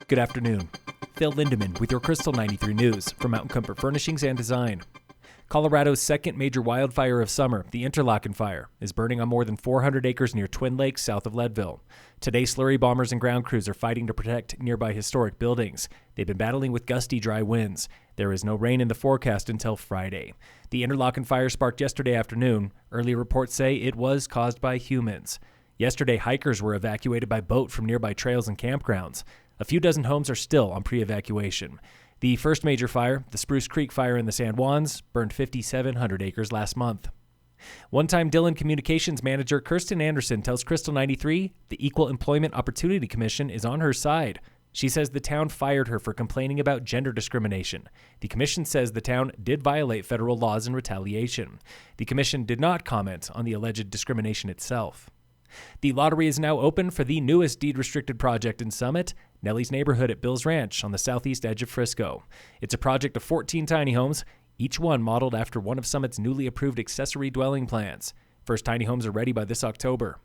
Good afternoon. Phil Lindemann with your Krystal 93 News from Mountain Comfort Furnishings and Design. Colorado's second major wildfire of summer, the Interlaken fire, is burning on more than 400 acres near Twin Lakes, south of Leadville. Today, slurry bombers and ground crews are fighting to protect nearby historic buildings. They've been battling with gusty, dry winds. There is no rain in the forecast until Friday. The Interlaken fire sparked yesterday afternoon. Early reports say it was caused by humans. Yesterday, hikers were evacuated by boat from nearby trails and campgrounds. A few dozen homes are still on pre-evacuation. The first major fire, the Spruce Creek fire in the San Juans, burned 5,700 acres last month. One-time Dillon Communications Manager Kirsten Anderson tells Krystal 93 the Equal Employment Opportunity Commission is on her side. She says the town fired her for complaining about gender discrimination. The commission says the town did violate federal laws in retaliation. The commission did not comment on the alleged discrimination itself. The lottery is now open for the newest deed-restricted project in Summit, Nellie's neighborhood at Bill's Ranch on the southeast edge of Frisco. It's a project of 14 tiny homes, each one modeled after one of Summit's newly approved accessory dwelling plans. First tiny homes are ready by this October.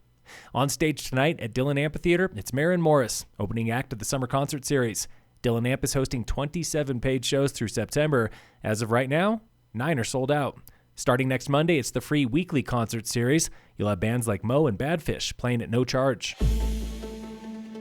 On stage tonight at Dillon Amphitheater, it's Marren Morris, opening act of the summer concert series. Dillon Amp is hosting 27 paid shows through September. As of right now, 9 are sold out. Starting next Monday, it's the free weekly concert series. You'll have bands like Mo and Badfish playing at no charge.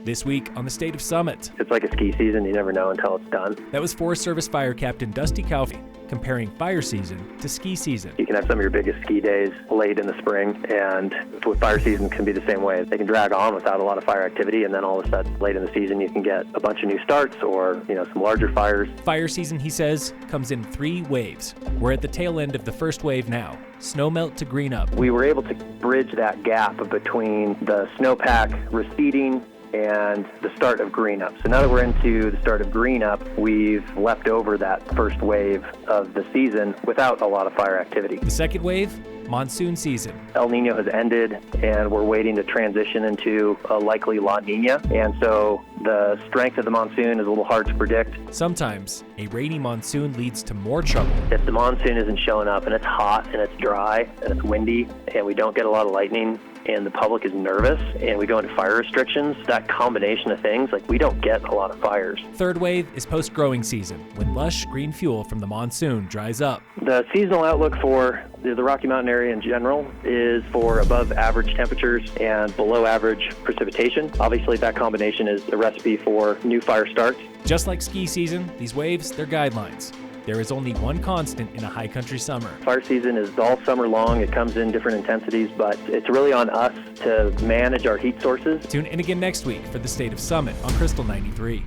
This week on the State of Summit. It's like a ski season. You never know until it's done. That was Forest Service Fire Captain Dusty Calfee comparing fire season to ski season. You can have some of your biggest ski days late in the spring, and with fire season can be the same way. They can drag on without a lot of fire activity, and then all of a sudden, late in the season, you can get a bunch of new starts or, some larger fires. Fire season, he says, comes in 3 waves. We're at the tail end of the first wave now. Snow melt to green up. We were able to bridge that gap between the snowpack receding and the start of green up. So now that we're into the start of green up, we've left over that first wave of the season without a lot of fire activity. The second wave, monsoon season. El Nino has ended, and we're waiting to transition into a likely La Nina, and so the strength of the monsoon is a little hard to predict. Sometimes a rainy monsoon leads to more trouble. If the monsoon isn't showing up and it's hot and it's dry and it's windy and we don't get a lot of lightning and the public is nervous and we go into fire restrictions, that combination of things, we don't get a lot of fires. Third wave is post-growing season, when lush green fuel from the monsoon dries up. The seasonal outlook for the Rocky Mountain area in general is for above average temperatures and below average precipitation. Obviously, that combination is a recipe for new fire starts. Just like ski season, these waves, they're guidelines. There is only one constant in a high country summer. Fire season is all summer long. It comes in different intensities, but it's really on us to manage our heat sources. Tune in again next week for the State of Summit on Krystal 93.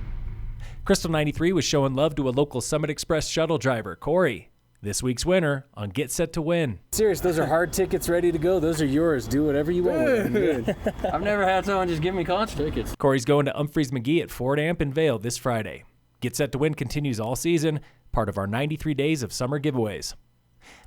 Krystal 93 was showing love to a local Summit Express shuttle driver, Corey. This week's winner on Get Set to Win. Serious, those are hard tickets ready to go. Those are yours. Do whatever you want. I've never had someone just give me concert tickets. Corey's going to Humphreys McGee at Ford Amp in Vail this Friday. Get Set to Win continues all season, part of our 93 days of summer giveaways.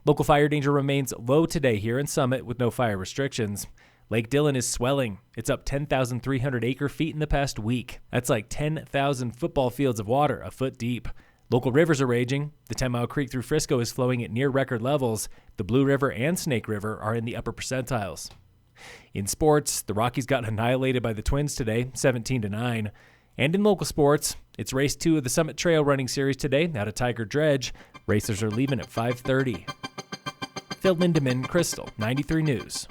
Local fire danger remains low today here in Summit with no fire restrictions. Lake Dillon is swelling. It's up 10,300 acre-feet in the past week. That's like 10,000 football fields of water a foot deep. Local rivers are raging. The 10 Mile Creek through Frisco is flowing at near record levels. The Blue River and Snake River are in the upper percentiles. In sports, the Rockies got annihilated by the Twins today, 17-9. And in local sports, it's race 2 of the Summit Trail Running Series today out of Tiger Dredge. Racers are leaving at 5:30. Phil Lindemann, Krystal 93 News.